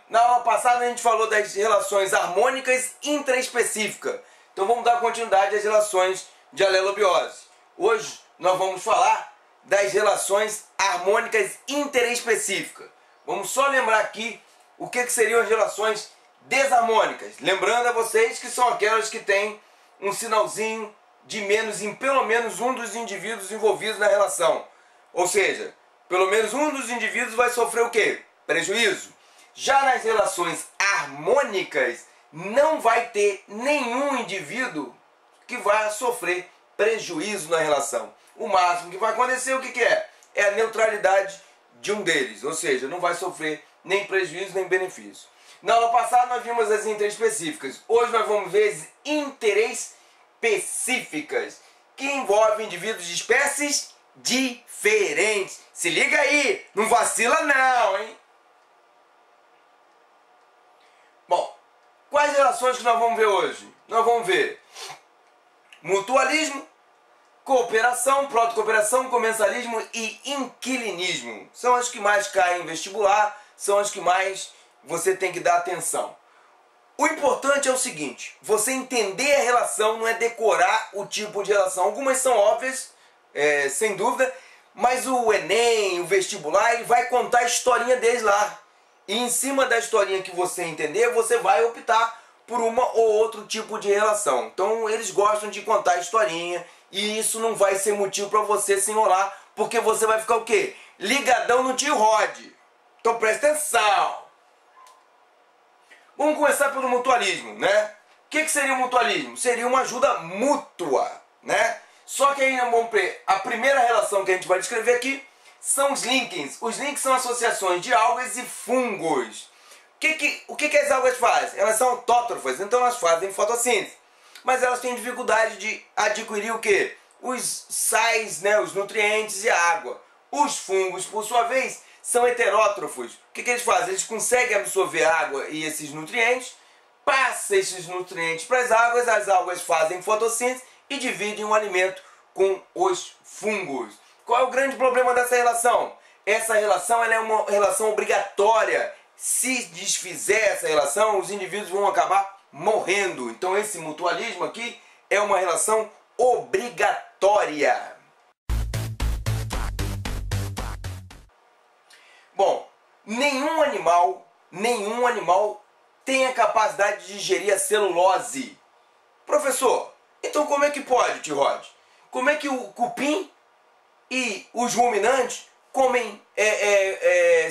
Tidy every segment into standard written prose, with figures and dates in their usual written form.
Na aula passada a gente falou das relações harmônicas intraespecíficas. Então vamos dar continuidade às relações de alelobiose. Hoje nós vamos falar das relações harmônicas interespecíficas. Vamos só lembrar aqui o que seriam as relações desarmônicas. Lembrando a vocês que são aquelas que têm um sinalzinho de menos em pelo menos um dos indivíduos envolvidos na relação. Ou seja, pelo menos um dos indivíduos vai sofrer o quê? Prejuízo. Já nas relações harmônicas, não vai ter nenhum indivíduo que vai sofrer prejuízo na relação. O máximo que vai acontecer, o que é? É a neutralidade de um deles. Ou seja, não vai sofrer nem prejuízo nem benefício. Na aula passada nós vimos as interespecíficas. Hoje nós vamos ver as interespecíficas, que envolvem indivíduos de espécies diferentes. Se liga aí, não vacila não, hein? Bom, quais relações que nós vamos ver hoje? Nós vamos ver mutualismo, cooperação, protocooperação, comensalismo e inquilinismo. São as que mais caem em vestibular, são as que mais você tem que dar atenção. O importante é o seguinte, você entender a relação, não é decorar o tipo de relação. Algumas são óbvias, sem dúvida, mas o Enem, o vestibular, ele vai contar a historinha deles lá. E em cima da historinha que você entender, você vai optar por uma ou outro tipo de relação. Então eles gostam de contar a historinha e isso não vai ser motivo para você se enrolar, porque você vai ficar o quê? Ligadão no tio Rod. Então presta atenção. Vamos começar pelo mutualismo, né? O que seria o mutualismo? Seria uma ajuda mútua, né? Só que aí vamos ver, a primeira relação que a gente vai descrever aqui são os líquens. Os líquens são associações de algas e fungos. O que as algas fazem? Elas são autótrofas, então elas fazem fotossíntese. Mas elas têm dificuldade de adquirir o quê? Os sais, né, os nutrientes e a água. Os fungos, por sua vez, são heterótrofos. O que eles fazem? Eles conseguem absorver água e esses nutrientes, passam esses nutrientes para as algas fazem fotossíntese e dividem o alimento com os fungos. Qual é o grande problema dessa relação? Essa relação ela é uma relação obrigatória. Se desfizer essa relação, os indivíduos vão acabar morrendo. Então esse mutualismo aqui é uma relação obrigatória. Bom, nenhum animal tem a capacidade de digerir a celulose. Professor, então como é que pode, tio Rod? Como é que o cupim e os ruminantes comem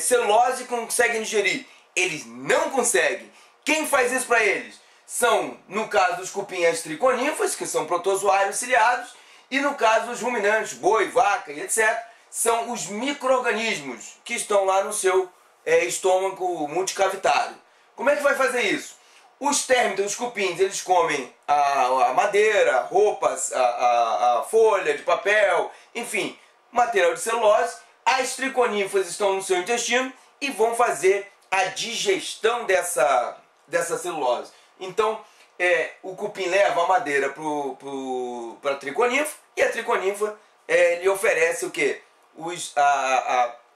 celulose e conseguem digerir? Eles não conseguem. Quem faz isso para eles? São, no caso dos cupins, as triconíferas, que são protozoários ciliados, e no caso dos ruminantes, boi, vaca e etc., são os micro-organismos que estão lá no seu estômago multicavitário. Como é que vai fazer isso? Os térmitos, os cupins, eles comem a madeira, roupas, a folha de papel, enfim, material de celulose. As triconíferas estão no seu intestino e vão fazer a digestão dessa celulose. Então, o cupim leva a madeira para a triconífera e a triconífera lhe oferece o quê?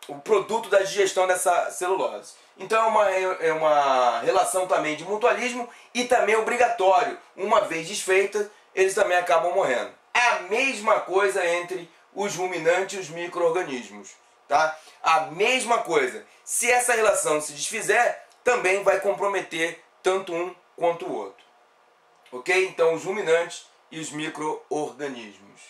O produto da digestão dessa celulose. Então é uma relação também de mutualismo e também obrigatório. Uma vez desfeita, eles também acabam morrendo. A mesma coisa entre os ruminantes e os micro-organismos. Tá? A mesma coisa. Se essa relação se desfizer, também vai comprometer tanto um quanto o outro. Ok? Então os ruminantes e os micro-organismos.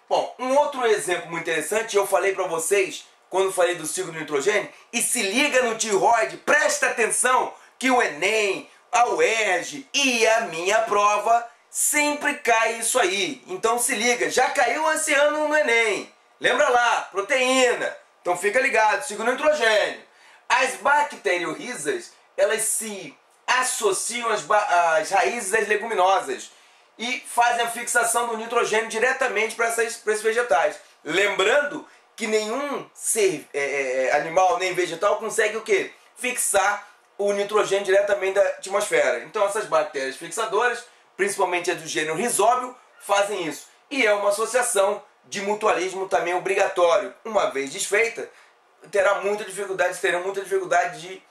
Bom, um outro exemplo muito interessante, eu falei para vocês quando falei do ciclo do nitrogênio, e se liga no tio Rod, presta atenção que o Enem, a UERJ e a minha prova sempre cai isso aí. Então se liga, já caiu esse ano no Enem. Lembra lá, proteína. Então fica ligado, ciclo do nitrogênio. As bacteriorrizas, elas se associam às raízes das leguminosas e fazem a fixação do nitrogênio diretamente para esses vegetais. Lembrando que nenhum ser animal nem vegetal consegue o quê? Fixar o nitrogênio diretamente da atmosfera. Então essas bactérias fixadoras, principalmente as do gênero Rhizóbio, fazem isso. E é uma associação de mutualismo também obrigatório. Uma vez desfeita, terão muita dificuldade de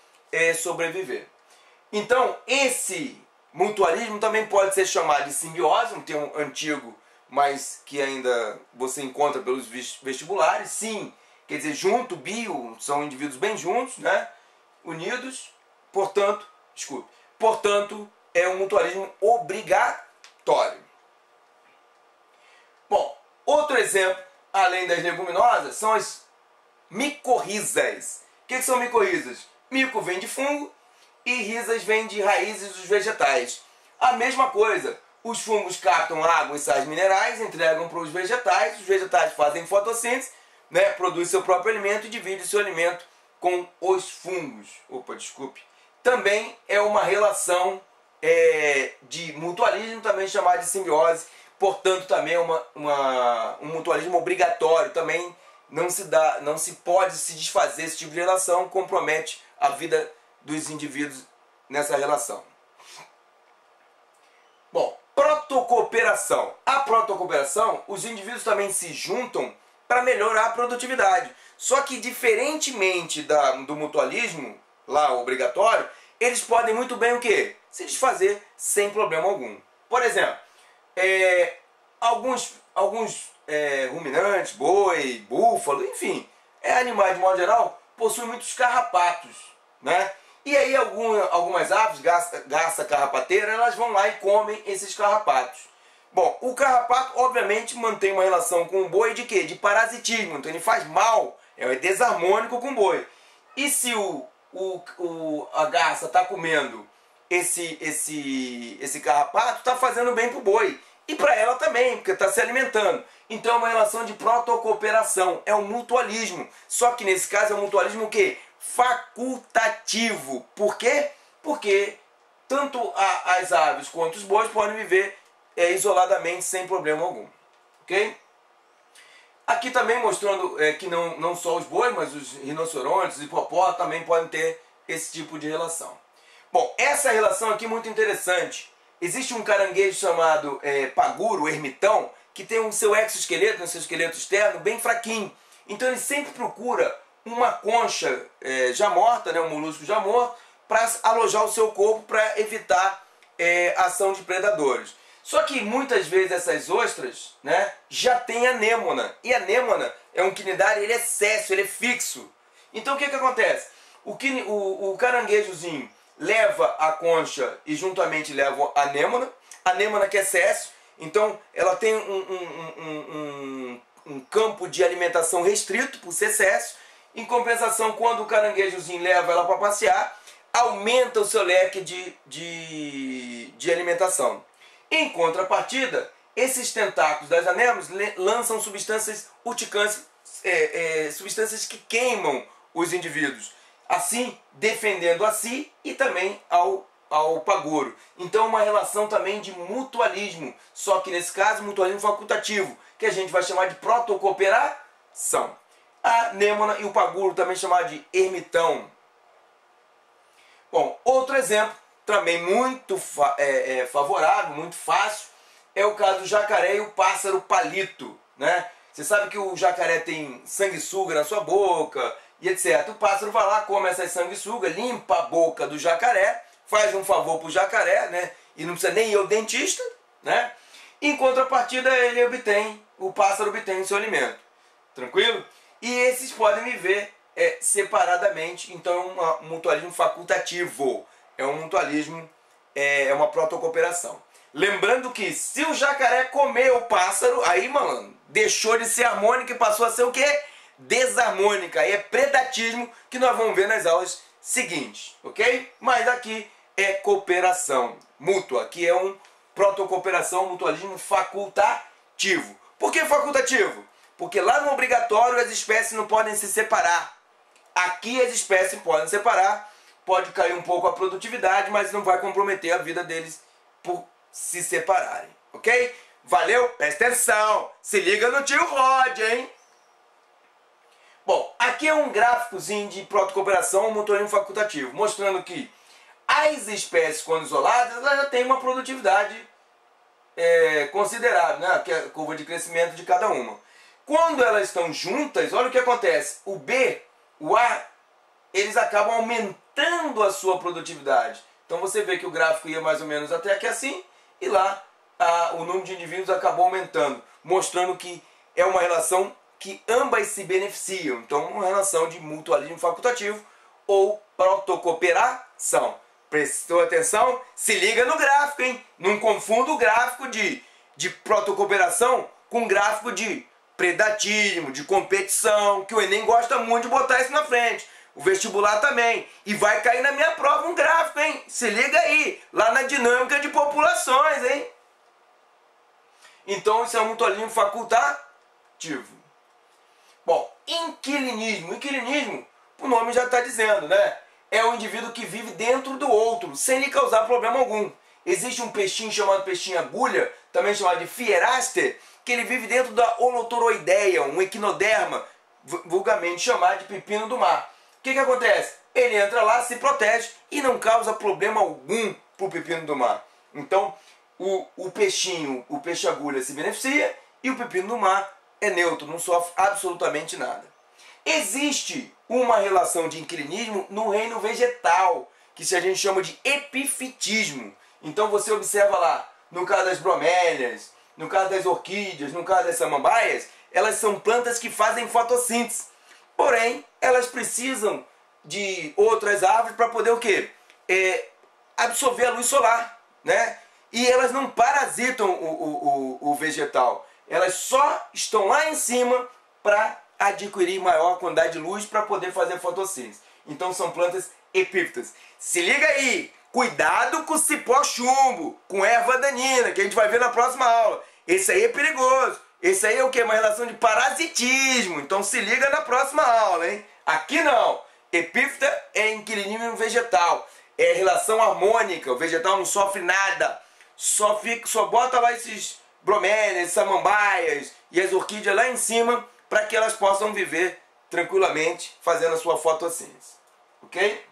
sobreviver. Então, esse mutualismo também pode ser chamado de simbiose, um termo antigo, mas que ainda você encontra pelos vestibulares. Sim, quer dizer, junto, bio, são indivíduos bem juntos, né? Unidos, portanto, é um mutualismo obrigatório. Bom, outro exemplo, além das leguminosas, são as micorrizas. O que são micorrizas? Mico vem de fungo e risas vem de raízes dos vegetais. A mesma coisa, os fungos captam água e sais minerais, entregam para os vegetais fazem fotossíntese, né, produzem seu próprio alimento e dividem seu alimento com os fungos. Também é uma relação de mutualismo, também chamada de simbiose, portanto também é um mutualismo obrigatório, também não se pode se desfazer esse tipo de relação, compromete a vida dos indivíduos nessa relação. Bom, protocooperação. A protocooperação, os indivíduos também se juntam para melhorar a produtividade. Só que diferentemente do mutualismo, lá obrigatório, eles podem muito bem o quê? Se desfazer sem problema algum. Por exemplo, alguns ruminantes, boi, búfalo, enfim, animais de modo geral, possuem muitos carrapatos, né? E aí algumas aves, garça carrapateira, elas vão lá e comem esses carrapatos. Bom, o carrapato obviamente mantém uma relação com o boi de quê? De parasitismo, então ele faz mal, é desarmônico com o boi. E se a garça está comendo esse carrapato, está fazendo bem para o boi. E para ela também, porque está se alimentando. Então é uma relação de protocooperação, é um mutualismo. Só que nesse caso é um mutualismo o quê? Facultativo. Por quê? Porque tanto as aves quanto os bois podem viver isoladamente sem problema algum. Ok? Aqui também mostrando que não só os bois, mas os rinocerontes, os hipopótamos também podem ter esse tipo de relação. Bom, essa relação aqui é muito interessante. Existe um caranguejo chamado paguro, ermitão, que tem o seu exoesqueleto, seu esqueleto externo, bem fraquinho. Então ele sempre procura uma concha já morta, né, um molusco já morto, para alojar o seu corpo para evitar a ação de predadores. Só que muitas vezes essas ostras, né, já têm anêmona. E a anêmona é um quinidário, ele é céssio, ele é fixo. Então o que acontece? O caranguejozinho leva a concha e juntamente leva a anêmona que é céssio. Então ela tem um campo de alimentação restrito por ser céssio. Em compensação, quando o caranguejozinho leva ela para passear, aumenta o seu leque de alimentação. Em contrapartida, esses tentáculos das anêmonas lançam substâncias urticantes, substâncias que queimam os indivíduos, assim defendendo a si e também ao paguro. Então uma relação também de mutualismo, só que nesse caso mutualismo facultativo, que a gente vai chamar de protocooperação. A anêmona e o paguro também chamado de ermitão. Bom, outro exemplo também muito favorável, muito fácil, é o caso do jacaré e o pássaro palito, né? Você sabe que o jacaré tem sanguessuga na sua boca e etc. O pássaro vai lá, come essa sanguessuga, limpa a boca do jacaré, faz um favor para o jacaré, né? E não precisa nem ir ao dentista, né? Em contrapartida, o pássaro obtém o seu alimento. Tranquilo? E esses podem viver separadamente, então é um mutualismo facultativo. É um mutualismo, é uma protocooperação. Lembrando que se o jacaré comer o pássaro, aí, mano, deixou de ser harmônica e passou a ser o quê? Desarmônica. Aí é predatismo, que nós vamos ver nas aulas seguintes, ok? Mas aqui é cooperação mútua, que é um protocooperação, mutualismo facultativo. Por que facultativo? Porque lá no obrigatório as espécies não podem se separar. Aqui as espécies podem separar, pode cair um pouco a produtividade, mas não vai comprometer a vida deles por se separarem, ok? Valeu? Presta atenção! Se liga no tio Rod, hein? Bom, aqui é um gráficozinho de protocooperação, mutualismo facultativo, mostrando que as espécies, quando isoladas, elas já têm uma produtividade considerável, né? Que é a curva de crescimento de cada uma. Quando elas estão juntas, olha o que acontece. O B, o A, eles acabam aumentando matando a sua produtividade. Então você vê que o gráfico ia mais ou menos até aqui assim, e lá o número de indivíduos acabou aumentando, mostrando que é uma relação que ambas se beneficiam. Então, uma relação de mutualismo facultativo ou protocooperação. Prestou atenção? Se liga no gráfico, hein? Não confunda o gráfico de protocooperação com gráfico de predatismo, de competição, que o Enem gosta muito de botar isso na frente. O vestibular também. E vai cair na minha prova um gráfico, hein? Se liga aí, lá na dinâmica de populações, hein? Então, isso é um mutualismo facultativo. Bom, inquilinismo. Inquilinismo, o nome já está dizendo, né? É o indivíduo que vive dentro do outro, sem lhe causar problema algum. Existe um peixinho chamado peixinho agulha, também chamado de Fieraster, que ele vive dentro da holotoroideia, um equinoderma, vulgarmente chamado de pepino do mar. O que acontece? Ele entra lá, se protege e não causa problema algum para o pepino do mar. Então, o peixinho, o peixe-agulha se beneficia e o pepino do mar é neutro, não sofre absolutamente nada. Existe uma relação de inquilinismo no reino vegetal, que a gente chama de epifitismo. Então você observa lá, no caso das bromélias, no caso das orquídeas, no caso das samambaias, elas são plantas que fazem fotossíntese. Porém, elas precisam de outras árvores para poder o quê? Absorver a luz solar, né? E elas não parasitam o vegetal. Elas só estão lá em cima para adquirir maior quantidade de luz para poder fazer fotossíntese. Então são plantas epífitas. Se liga aí, cuidado com o cipó chumbo, com erva danina, que a gente vai ver na próxima aula. Esse aí é perigoso. Esse aí é o que? Uma relação de parasitismo. Então se liga na próxima aula, hein? Aqui não. Epífita é inquilinismo vegetal. É relação harmônica. O vegetal não sofre nada. Só bota lá esses bromélias, samambaias e as orquídeas lá em cima para que elas possam viver tranquilamente fazendo a sua fotossíntese. Ok?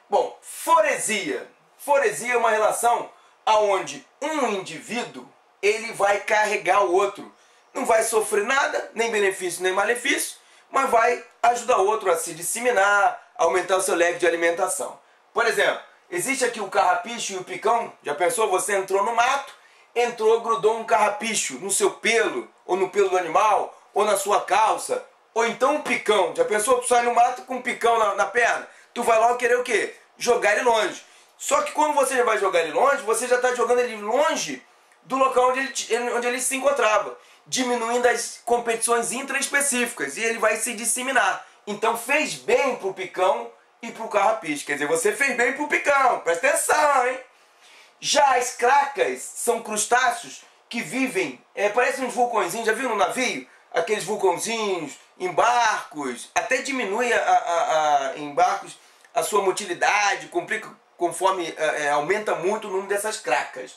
Bom, foresia. Foresia é uma relação onde um indivíduo ele vai carregar o outro. Não vai sofrer nada, nem benefício nem malefício, mas vai ajudar o outro a se disseminar, a aumentar o seu leque de alimentação. Por exemplo, existe aqui o carrapicho e o picão. Já pensou? Você entrou no mato, grudou um carrapicho no seu pelo, ou no pelo do animal, ou na sua calça, ou então um picão. Já pensou? Tu sai no mato com um picão na perna? Tu vai logo querer o quê? Jogar ele longe. Só que quando você vai jogar ele longe, você já está jogando ele longe do local onde ele se encontrava, diminuindo as competições intraespecíficas, e ele vai se disseminar. Então fez bem pro picão e pro carrapicho. Quer dizer, você fez bem pro picão. Presta atenção, hein? Já as cracas são crustáceos que vivem, parecem uns vulcõezinhos, já viu no navio? Aqueles vulcãozinhos em barcos, até diminui em barcos a sua motilidade, conforme aumenta muito o número dessas cracas.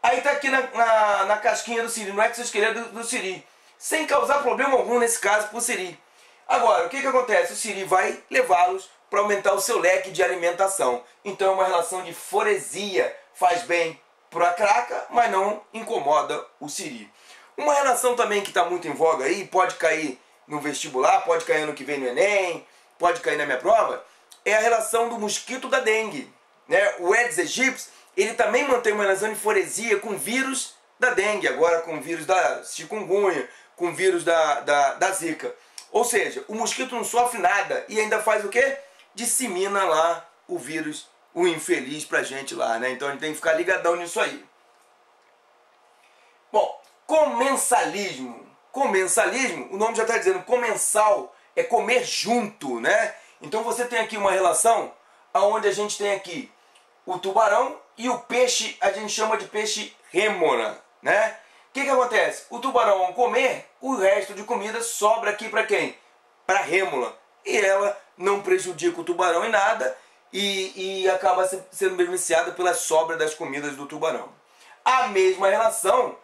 Aí está aqui na casquinha do siri, no exoesqueleto do siri, sem causar problema algum nesse caso para o siri. Agora, o que acontece? O siri vai levá-los para aumentar o seu leque de alimentação. Então é uma relação de foresia, faz bem para a craca, mas não incomoda o siri. Uma relação também que está muito em voga aí, pode cair no vestibular, pode cair no que vem no Enem, pode cair na minha prova, é a relação do mosquito da dengue. Né? O Aedes aegypti, ele também mantém uma relação de foresia com vírus da dengue, agora com vírus da chikungunya, com vírus da zika. Ou seja, o mosquito não sofre nada e ainda faz o quê? Dissemina lá o vírus, o infeliz pra gente lá, né? Então a gente tem que ficar ligadão nisso aí. Bom, comensalismo. Comensalismo, o nome já está dizendo, comensal é comer junto, né? Então você tem aqui uma relação onde a gente tem aqui o tubarão e o peixe, a gente chama de peixe rêmora, né? O que acontece? O tubarão ao comer, o resto de comida sobra aqui para quem? Para a rêmora. E ela não prejudica o tubarão em nada e acaba sendo beneficiada pela sobra das comidas do tubarão. A mesma relação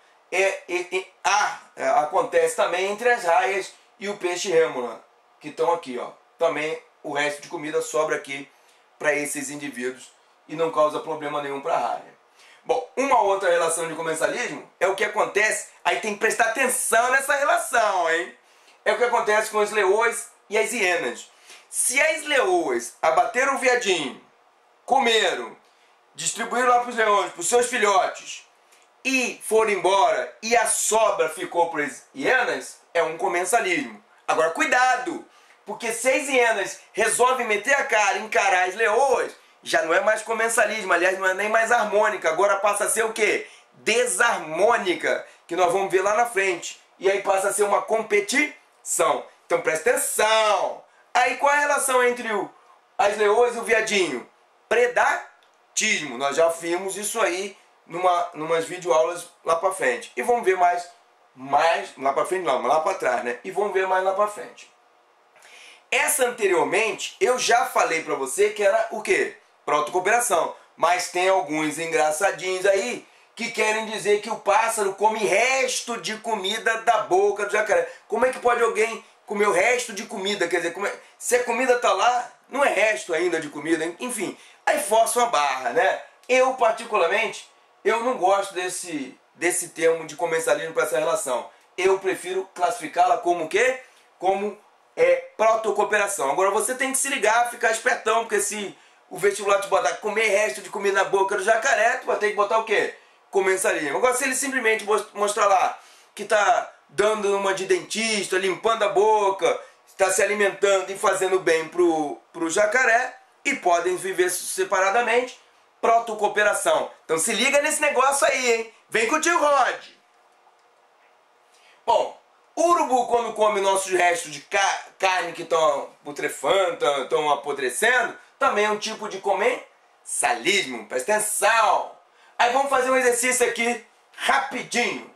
acontece também entre as raias e o peixe rêmora, que estão aqui, ó. Também o resto de comida sobra aqui para esses indivíduos e não causa problema nenhum para a raia. Bom, uma outra relação de comensalismo é o que acontece, aí tem que prestar atenção nessa relação, hein? É o que acontece com os leões e as hienas. Se as leoas abateram o viadinho, comeram, distribuíram lá para os leões, para os seus filhotes, e foram embora, e a sobra ficou para as hienas, é um comensalismo. Agora, cuidado! Porque se as hienas resolvem meter a cara e encarar as leoas, já não é mais comensalismo, aliás, não é nem mais harmônica. Agora passa a ser o quê? Desarmônica, que nós vamos ver lá na frente. E aí passa a ser uma competição. Então presta atenção! Aí qual é a relação entre as leoas e o viadinho? Predatismo. Nós já vimos isso aí numas videoaulas lá pra frente. E vamos ver mais lá pra frente não, mas lá pra trás, né? E vamos ver mais lá pra frente. Essa anteriormente eu já falei pra você que era o quê? Protocooperação. Mas tem alguns engraçadinhos aí que querem dizer que o pássaro come resto de comida da boca do jacaré. Como é que pode alguém comer o resto de comida? Quer dizer, se a comida tá lá, não é resto ainda de comida. Enfim, aí força uma barra, né? Eu, particularmente, eu não gosto desse termo de comensalismo para essa relação. Eu prefiro classificá-la como o quê? Como protocooperação. Agora você tem que se ligar, ficar espertão, porque se o vestibular te botar comer resto de comida na boca do jacaré, tu vai ter que botar o quê? Comensalismo. Agora se ele simplesmente mostrar lá que está dando uma de dentista, limpando a boca, está se alimentando e fazendo bem pro jacaré, e podem viver separadamente, protocooperação. Então se liga nesse negócio aí, hein? Vem com o tio Rod. Bom, o urubu, quando come nossos restos de carne que estão putrefando, estão apodrecendo, também é um tipo de comensalismo. Presta atenção. Aí vamos fazer um exercício aqui rapidinho.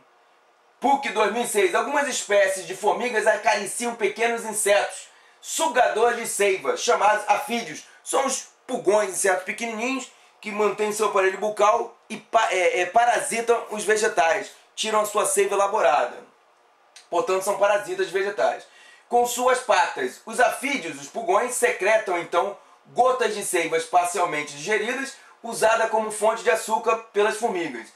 PUC 2006. Algumas espécies de formigas acariciam pequenos insetos sugadores de seiva, chamados afídeos. São os pulgões, insetos pequenininhos que mantêm seu aparelho bucal e parasitam os vegetais. Tiram a sua seiva elaborada. Portanto, são parasitas vegetais. Com suas patas, os afídeos, os pulgões, secretam então gotas de seivas parcialmente digeridas, usada como fonte de açúcar pelas formigas.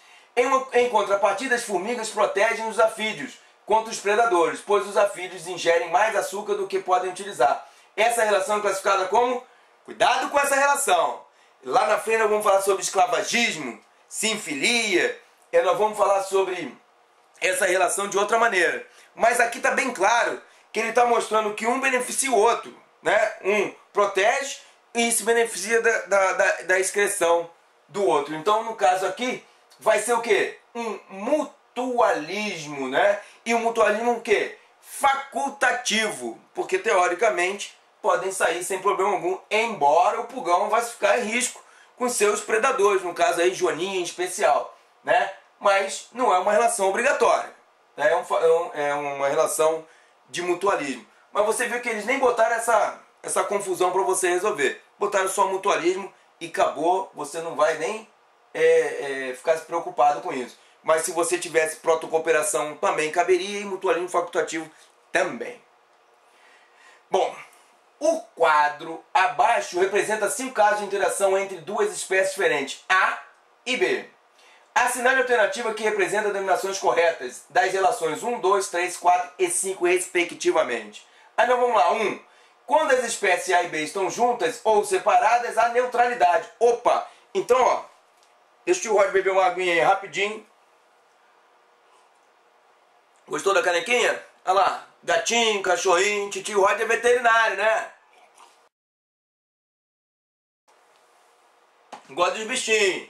Em contrapartida, as formigas protegem os afídeos contra os predadores, pois os afídeos ingerem mais açúcar do que podem utilizar. Essa relação é classificada como... Cuidado com essa relação! Lá na frente nós vamos falar sobre esclavagismo, sinfilia, nós vamos falar sobre essa relação de outra maneira. Mas aqui está bem claro que ele está mostrando que um beneficia o outro, né? Um protege e se beneficia da excreção do outro. Então, no caso aqui, vai ser o quê? Um mutualismo, né? E o mutualismo o quê? Facultativo, porque teoricamente podem sair sem problema algum, embora o pulgão vá ficar em risco com seus predadores, no caso aí Joaninha em especial, né? Mas não é uma relação obrigatória, né? É uma relação de mutualismo. Mas você viu que eles nem botaram essa confusão para você resolver. Botaram só mutualismo e acabou, você não vai nem ficar se preocupado com isso. Mas se você tivesse protocooperação também caberia, e mutualismo facultativo também. Bom, o quadro abaixo representa 5 casos de interação entre duas espécies diferentes, A e B. Assinale a alternativa que representa denominações corretas das relações 1, 2, 3, 4 e 5 respectivamente. Aí nós vamos lá. 1. Quando as espécies A e B estão juntas ou separadas, há neutralidade. Opa! Então, ó, deixa o tio Rod beber uma aguinha aí rapidinho. Gostou da canequinha? Olha lá, gatinho, cachorrinho, tio Rod é veterinário, né? Gosta dos bichinhos.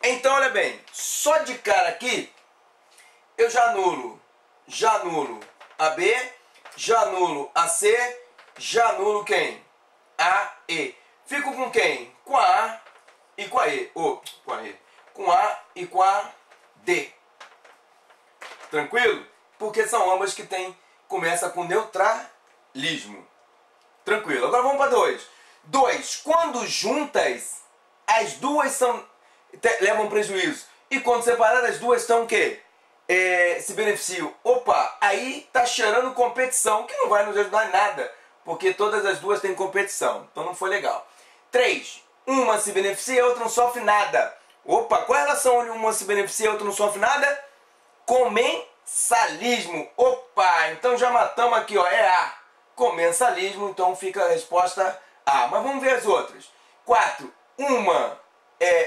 Então, olha bem, só de cara aqui, eu já anulo a B, já anulo a C, já anulo quem? A, E. Fico com quem? Com a A e com a E. Com A e com a D. Tranquilo? Porque são ambas que começa com neutralismo. Tranquilo. Agora vamos para 2. 2. Quando juntas, as duas levam prejuízo. E quando separadas, as duas estão o quê? Se beneficiam. Opa, aí tá cheirando competição, que não vai nos ajudar em nada, porque todas as duas têm competição. Então não foi legal. 3. Uma se beneficia e a outra não sofre nada. Opa, qual é a relação onde uma se beneficia e a outra não sofre nada? Comensalismo. Opa, então já matamos aqui, ó, é A. Comensalismo, então fica a resposta A. Mas vamos ver as outras. 4. Uma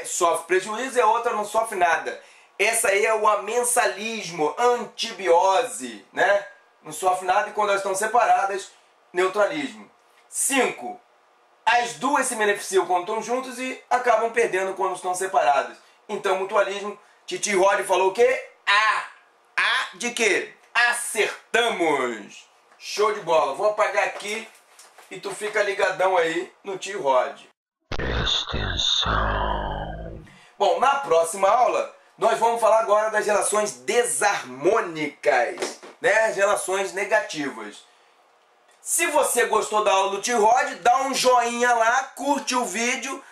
sofre prejuízo e a outra não sofre nada. Essa aí é o amensalismo, antibiose, né? Não sofre nada e quando elas estão separadas, neutralismo. 5. As duas se beneficiam quando estão juntos e acabam perdendo quando estão separadas. Então, mutualismo, Titi Rod falou o quê? A. A de quê? Acertamos! Show de bola. Vou apagar aqui e tu fica ligadão aí no Tio Rod. Extensão. Bom, na próxima aula, nós vamos falar agora das relações desarmônicas, né? As relações negativas. Se você gostou da aula do Tio Rod, dá um joinha lá, curte o vídeo.